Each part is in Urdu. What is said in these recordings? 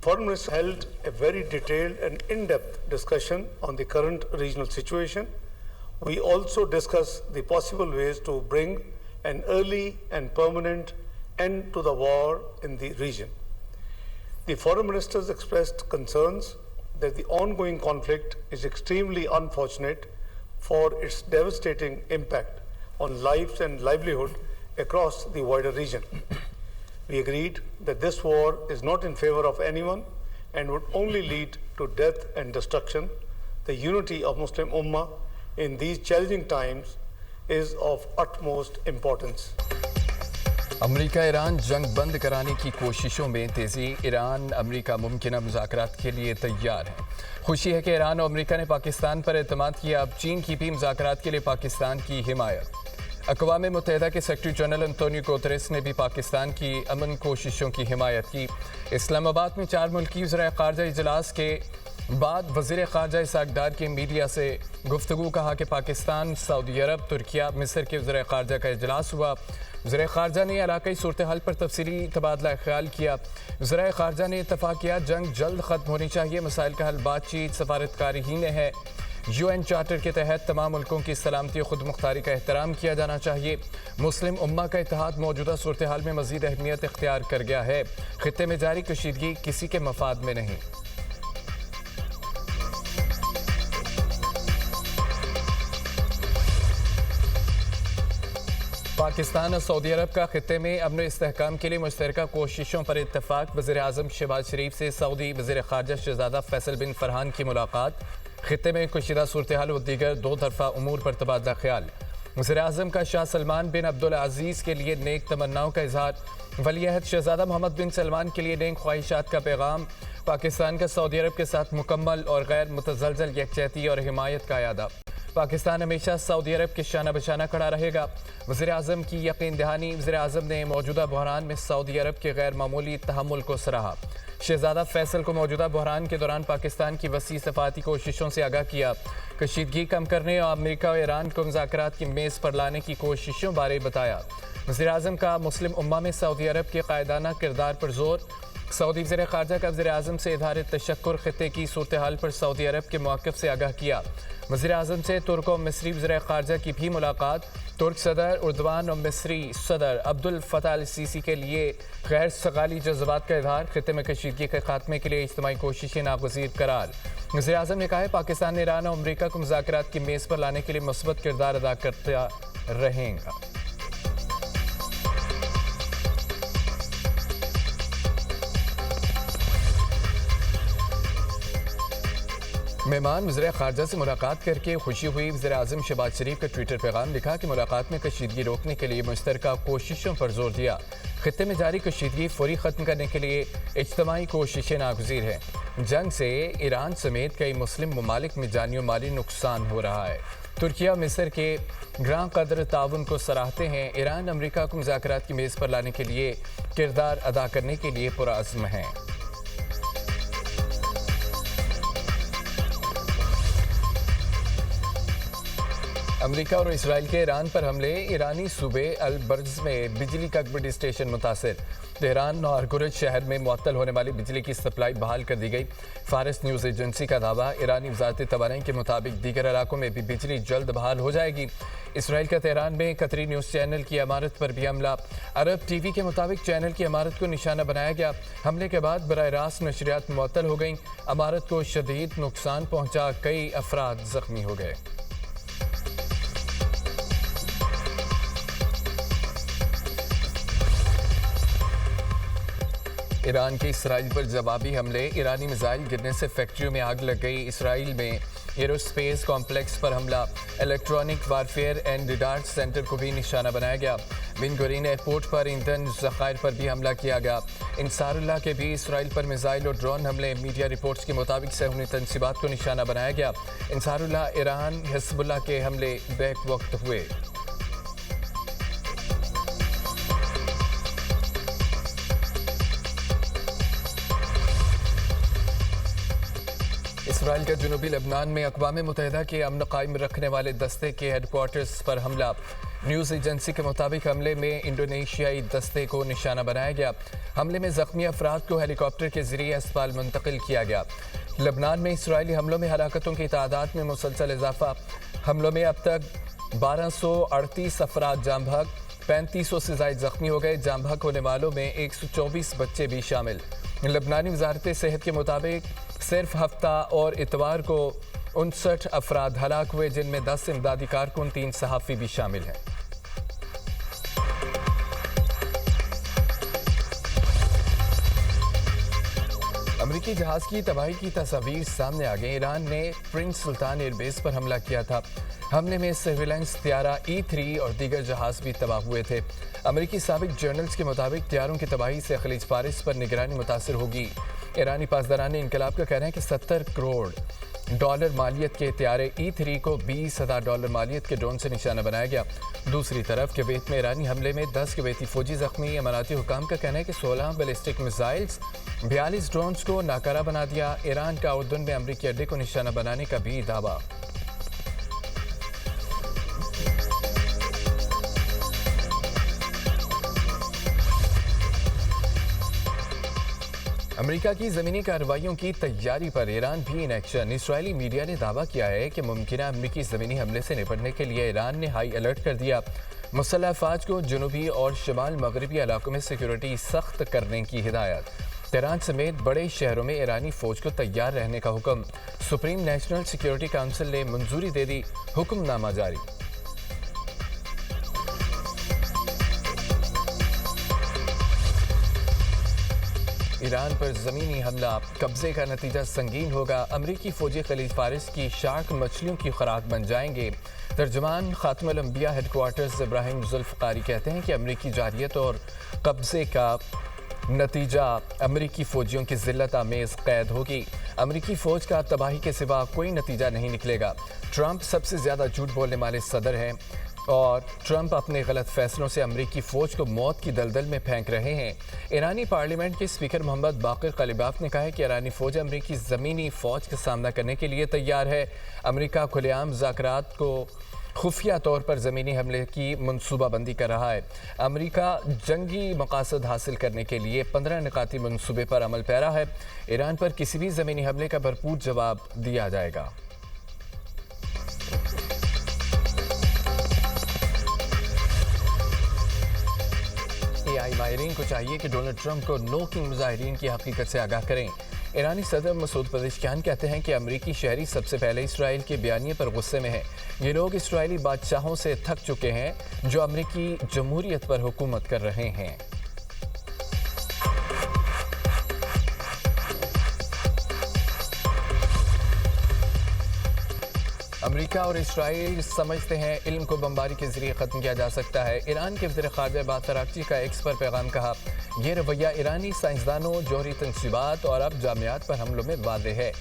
Foreign Minister held a very detailed and in-depth discussion on the current regional situation. We also discussed the possible ways to bring an early and permanent end to the war in the region. The foreign ministers expressed concerns that the ongoing conflict is extremely unfortunate for its devastating impact on lives and livelihood across the wider region. We agreed that this war is not in favor of anyone and would only lead to death and destruction. The unity of Muslim Ummah in these challenging times is of utmost importance. امریکہ ایران جنگ بند کرانے کی کوششوں میں تیزی. ایران امریکہ ممکنہ مذاکرات کے لیے تیار ہے. خوشی ہے کہ ایران اور امریکہ نے پاکستان پر اعتماد کیا. اب چین کی بھی مذاکرات کے لیے پاکستان کی حمایت. اقوام متحدہ کے سیکرٹری جنرل انتونیو گوتریس نے بھی پاکستان کی امن کوششوں کی حمایت کی. اسلام آباد میں 4 ملکی وزرائے خارجہ اجلاس کے بعد وزیر خارجہ اسحاق ڈار کی میڈیا سے گفتگو. کہا کہ پاکستان، سعودی عرب، ترکیہ، مصر کے وزرائے خارجہ کا اجلاس ہوا. وزیر خارجہ نے علاقائی صورتحال پر تفصیلی تبادلہ خیال کیا. وزرائے خارجہ نے اتفاق کیا جنگ جلد ختم ہونی چاہیے. مسائل کا حل بات چیت، سفارتکاری ہی میں ہے. UN چارٹر کے تحت تمام ملکوں کی سلامتی و خود مختاری کا احترام کیا جانا چاہیے. مسلم امہ کا اتحاد موجودہ صورتحال میں مزید اہمیت اختیار کر گیا ہے. خطے میں جاری کشیدگی کسی کے مفاد میں نہیں. پاکستان اور سعودی عرب کا خطے میں امن و استحکام کے لیے مشترکہ کوششوں پر اتفاق. وزیر اعظم شہباز شریف سے سعودی وزیر خارجہ شہزادہ فیصل بن فرحان کی ملاقات. خطے میں کشیدہ صورتحال و دیگر 2 طرفہ امور پر تبادلہ خیال. وزیر اعظم کا شاہ سلمان بن عبدالعزیز کے لیے نیک تمناؤں کا اظہار. ولی عہد شہزادہ محمد بن سلمان کے لیے نیک خواہشات کا پیغام. پاکستان کا سعودی عرب کے ساتھ مکمل اور غیر متزلزل یکجہتی اور حمایت کا اعادہ. پاکستان ہمیشہ سعودی عرب کے شانہ بشانہ کھڑا رہے گا. وزیر اعظم کی یقین دہانی. وزیر اعظم نے موجودہ بحران میں سعودی عرب کے غیر معمولی تحمل کو سراہا. شہزادہ فیصل کو موجودہ بحران کے دوران پاکستان کی وسیع صفاتی کوششوں سے آگاہ کیا. کشیدگی کم کرنے اور امریکہ اور ایران کو مذاکرات کی میز پر لانے کی کوششوں بارے بتایا. وزیر اعظم کا مسلم امہ میں سعودی عرب کے قائدانہ کردار پر زور. سعودی وزیر خارجہ کا وزیر اعظم سے اظہار تشکر. خطے کی صورتحال پر سعودی عرب کے موقف سے آگاہ کیا. وزیر اعظم سے ترک و مصری وزیر خارجہ کی بھی ملاقات. ترک صدر اردوان اور مصری صدر عبد الفتاح السیسی کے لیے غیر سگالی جذبات کا اظہار. خطے میں کشیدگی کے خاتمے کے لیے اجتماعی کوششیں ناگزیر قرار. وزیر اعظم نے کہا ہے پاکستان نے ایران اور امریکہ کو مذاکرات کی میز پر لانے کے لیے مثبت کردار ادا کرتا رہے گا. مہمان وزیر خارجہ سے ملاقات کر کے خوشی ہوئی. وزیر اعظم شہباز شریف کا ٹویٹر پیغام لکھا کہ ملاقات میں کشیدگی روکنے کے لیے مشترکہ کوششوں پر زور دیا. خطے میں جاری کشیدگی فوری ختم کرنے کے لیے اجتماعی کوششیں ناگزیر ہیں. جنگ سے ایران سمیت کئی مسلم ممالک میں جانی و مالی نقصان ہو رہا ہے. ترکیہ اور مصر کے گراں قدر تعاون کو سراہتے ہیں. ایران امریکہ کو مذاکرات کی میز پر لانے کے لیے کردار ادا کرنے کے لیے پرعزم ہیں. امریکہ اور اسرائیل کے ایران پر حملے. ایرانی صوبے البرز میں بجلی کا بڑی اسٹیشن متاثر. تہران اور گرج شہر میں معطل ہونے والی بجلی کی سپلائی بحال کر دی گئی. فارس نیوز ایجنسی کا دعویٰ. ایرانی وزارت توانائی کے مطابق دیگر علاقوں میں بھی بجلی جلد بحال ہو جائے گی. اسرائیل کا تہران میں قطری نیوز چینل کی عمارت پر بھی حملہ. عرب ٹی وی کے مطابق چینل کی عمارت کو نشانہ بنایا گیا. حملے کے بعد براہ راست نشریات معطل ہو گئیں. عمارت کو شدید نقصان پہنچا. کئی افراد زخمی ہو گئے. ایران کے اسرائیل پر جوابی حملے. ایرانی میزائل گرنے سے فیکٹریوں میں آگ لگ گئی. اسرائیل میں ایرو سپیس کمپلیکس پر حملہ. Electronic warfare and radar centre کو بھی نشانہ بنایا گیا. بن گورین ایئرپورٹ پر ایندھن ذخائر پر بھی حملہ کیا گیا. انصار اللہ کے بھی اسرائیل پر میزائل اور ڈرون حملے. میڈیا رپورٹس کے مطابق صہیونی تنصیبات کو نشانہ بنایا گیا. انصار اللہ، ایران، حزب اللہ کے حملے بیک وقت ہوئے. اسرائیل کا جنوبی لبنان میں اقوام متحدہ کے امن قائم رکھنے والے دستے کے ہیڈ کوارٹرز پر حملہ. نیوز ایجنسی کے مطابق حملے میں انڈونیشیائی دستے کو نشانہ بنایا گیا۔ حملے میں زخمی افراد کو ہیلی کاپٹر کے ذریعے اسپتال منتقل کیا گیا۔ لبنان میں اسرائیلی حملوں میں ہلاکتوں کی تعداد میں مسلسل اضافہ۔ حملوں میں اب تک 1238 افراد جاں بحق، 3500 سے زائد زخمی ہو گئے۔ جاں بحق ہونے والوں میں 124 بچے بھی شامل۔ لبنانی وزارت صحت کے مطابق صرف ہفتہ اور اتوار کو 59 افراد ہلاک ہوئے، جن میں 10 امدادی کارکن، 3 صحافی بھی شامل ہیں۔ امریکی جہاز کی تباہی کی تصاویر سامنے آ گئیں۔ ایران نے پرنس سلطان ایئر بیس پر حملہ کیا تھا۔ حملے میں سرویلنس طیارہ E-3 اور دیگر جہاز بھی تباہ ہوئے تھے۔ امریکی سابق جرنلز کے مطابق طیاروں کی تباہی سے خلیج فارس پر نگرانی متاثر ہوگی۔ ایرانی پاسداران انقلاب کا کہنا ہے کہ $70 کروڑ مالیت کے طیارے E-3 کو $20,000 مالیت کے ڈرون سے نشانہ بنایا گیا۔ دوسری طرف کویت میں ایرانی حملے میں 10 کویتی فوجی زخمی۔ اماراتی حکام کا کہنا ہے کہ 16 بیلسٹک میزائلز، 42 ڈرونز کو ناکارہ بنا دیا۔ ایران کا اردن میں امریکی اڈے کو نشانہ بنانے کا بھی دعویٰ۔ امریکہ کی زمینی کارروائیوں کی تیاری پر ایران بھی ان ایکشن۔ اسرائیلی میڈیا نے دعویٰ کیا ہے کہ ممکنہ امریکی زمینی حملے سے نپٹنے کے لیے ایران نے ہائی الرٹ کر دیا۔ مسلح افواج کو جنوبی اور شمال مغربی علاقوں میں سیکیورٹی سخت کرنے کی ہدایت۔ تہران سمیت بڑے شہروں میں ایرانی فوج کو تیار رہنے کا حکم۔ سپریم نیشنل سیکیورٹی کونسل نے منظوری دے دی، حکم نامہ جاری۔ ایران پر زمینی حملہ، قبضے کا نتیجہ سنگین ہوگا۔ امریکی فوجی خلیج فارس کی شارک مچھلیوں کی خوراک بن جائیں گے۔ ترجمان خاتم الانبیاء ہیڈ کوارٹرز ابراہیم ذوالفقاری کہتے ہیں کہ امریکی جارحیت اور قبضے کا نتیجہ امریکی فوجیوں کی ذلت آمیز قید ہوگی۔ امریکی فوج کا تباہی کے سوا کوئی نتیجہ نہیں نکلے گا۔ ٹرمپ سب سے زیادہ جھوٹ بولنے والے صدر ہیں اور ٹرمپ اپنے غلط فیصلوں سے امریکی فوج کو موت کی دلدل میں پھینک رہے ہیں۔ ایرانی پارلیمنٹ کے اسپیکر محمد باقر قلیباف نے کہا ہے کہ ایرانی فوج امریکی زمینی فوج کا سامنا کرنے کے لیے تیار ہے۔ امریکہ کھلے عام مذاکرات کو خفیہ طور پر زمینی حملے کی منصوبہ بندی کر رہا ہے۔ امریکہ جنگی مقاصد حاصل کرنے کے لیے 15 نکاتی منصوبے پر عمل پیرا ہے۔ ایران پر کسی بھی زمینی حملے کا بھرپور جواب دیا جائے گا۔ ماہرین کو چاہیے کہ ڈونلڈ ٹرمپ کو نو کنگ مظاہرین کی حقیقت سے آگاہ کریں۔ ایرانی صدر مسعود پزشکیان کہتے ہیں کہ امریکی شہری سب سے پہلے اسرائیل کے بیانیے پر غصے میں ہیں۔ یہ لوگ اسرائیلی بادشاہوں سے تھک چکے ہیں جو امریکی جمہوریت پر حکومت کر رہے ہیں۔ امریکہ اور اسرائیل سمجھتے ہیں علم کو بمباری کے ذریعے ختم کیا جا سکتا ہے۔ ایران کے وزیر خارجہ عباس عراقچی کا ایکس پر پیغام کہا، یہ رویہ ایرانی سائنسدانوں، جوہری تنصیبات اور اب جامعات پر حملوں میں واضح ہے۔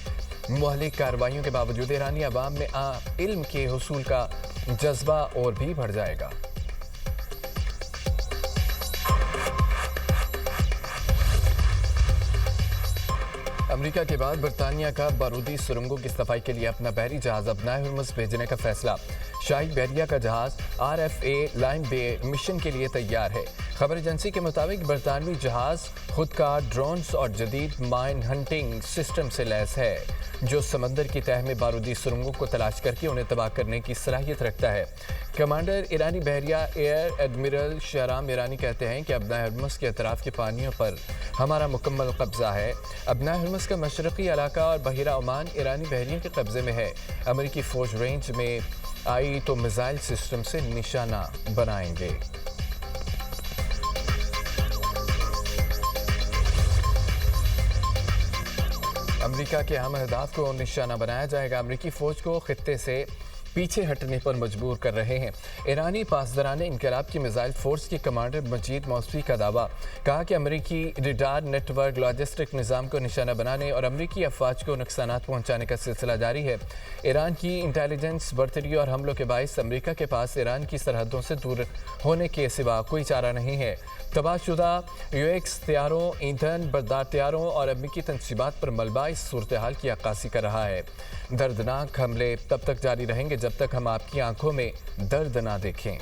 مہلک کارروائیوں کے باوجود ایرانی عوام میں علم کے حصول کا جذبہ اور بھی بڑھ جائے گا۔ امریکہ کے بعد برطانیہ کا بارودی سرنگوں کی صفائی کے لیے اپنا بحری جہاز ابنائے ہرمز بھیجنے کا فیصلہ۔ شاہی بحریہ کا جہاز RFA لائم بے مشن کے لیے تیار ہے۔ خبر ایجنسی کے مطابق برطانوی جہاز خودکار ڈرونز اور جدید مائن ہنٹنگ سسٹم سے لیس ہے، جو سمندر کی تہہ میں بارودی سرنگوں کو تلاش کر کے انہیں تباہ کرنے کی صلاحیت رکھتا ہے۔ کمانڈر ایرانی بحریہ ایئر ایڈمرل شہرام ایرانی کہتے ہیں کہ ابنائے ہرمز کے اطراف کے پانیوں پر ہمارا مکمل قبضہ ہے۔ ابنائے ہرمز کا مشرقی علاقہ اور بحیرہ عمان ایرانی بحریہ کے قبضے میں ہے۔ امریکی فوج رینج میں آئی تو میزائل سسٹم سے نشانہ بنائیں گے۔ امریکہ کے اہم اہداف کو نشانہ بنایا جائے گا۔ امریکی فوج کو خطے سے پیچھے ہٹنے پر مجبور کر رہے ہیں۔ ایرانی پاسداران انقلاب کی میزائل فورس کے کمانڈر مجید موصفی کا دعویٰ، کہا کہ امریکی ریڈار نیٹ ورک لاجسٹک نظام کو نشانہ بنانے اور امریکی افواج کو نقصانات پہنچانے کا سلسلہ جاری ہے۔ ایران کی انٹیلیجنس برتری اور حملوں کے باعث امریکہ کے پاس ایران کی سرحدوں سے دور ہونے کے سوا کوئی چارہ نہیں ہے۔ تباہ شدہ UX طیاروں، ایندھن بردار طیاروں اور امریکی تنصیبات پر ملبہ اس صورتحال کی عکاسی کر رہا ہے۔ دردناک حملے تب تک جاری رہیں گے جب تک ہم آپ کی آنکھوں میں درد نہ دیکھیں۔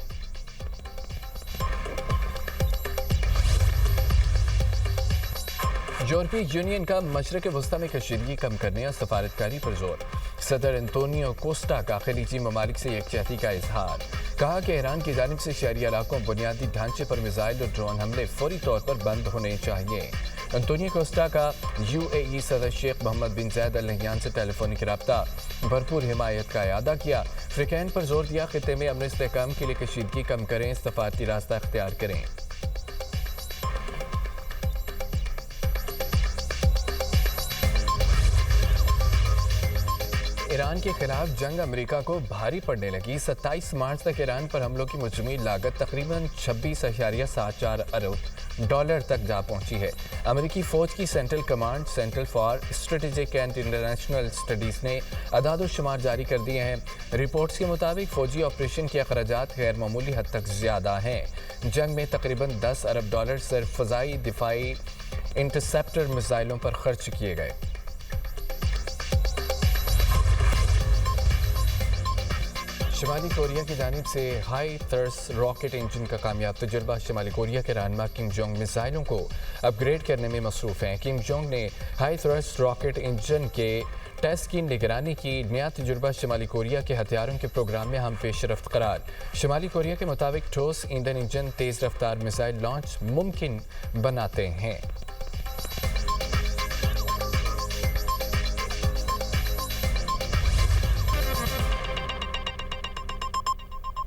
یورپی یونین کا مشرق وسطی میں کشیدگی کم کرنے اور سفارتکاری پر زور. صدر انطونیو کوسٹا کا خلیجی ممالک سے یکجہتی کا اظہار. کہا کہ ایران کی جانب سے شہری علاقوں بنیادی ڈھانچے پر میزائل اور ڈرون حملے فوری طور پر بند ہونے چاہیے. انطونیو کوسٹا کا UAE صدر شیخ محمد بن زاید ال نہیان سے ٹیلی فونک رابطہ. بھرپور حمایت کا اعادہ کیا. فریقین پر زور دیا خطے میں امن و استحکام کے لیے کشیدگی کم کریں, سفارتی راستہ اختیار کریں. ایران کے خلاف جنگ امریکہ کو بھاری پڑنے لگی. 27 مارچ تک ایران پر حملوں کی مجموعی لاگت تقریباً $26.74 ارب تک جا پہنچی ہے. امریکی فوج کی central command central for strategic and international studies نے اعداد و شمار جاری کر دیے ہیں. رپورٹس کے مطابق فوجی آپریشن کے اخراجات غیر معمولی حد تک زیادہ ہیں. جنگ میں تقریباً $10 ارب صرف فضائی دفاعی انٹرسیپٹر میزائلوں پر خرچ کیے گئے. شمالی کوریا کی جانب سے ہائی تھرس راکٹ انجن کا کامیاب تجربہ. شمالی کوریا کے رہنما کم جونگ میزائلوں کو اپ گریڈ کرنے میں مصروف ہیں. کم جونگ نے ہائی تھرس راکٹ انجن کے ٹیسٹ کی نگرانی کی. نیا تجربہ شمالی کوریا کے ہتھیاروں کے پروگرام میں اہم پیش رفت قرار. شمالی کوریا کے مطابق ٹھوس ایندھن انجن تیز رفتار میزائل لانچ ممکن بناتے ہیں.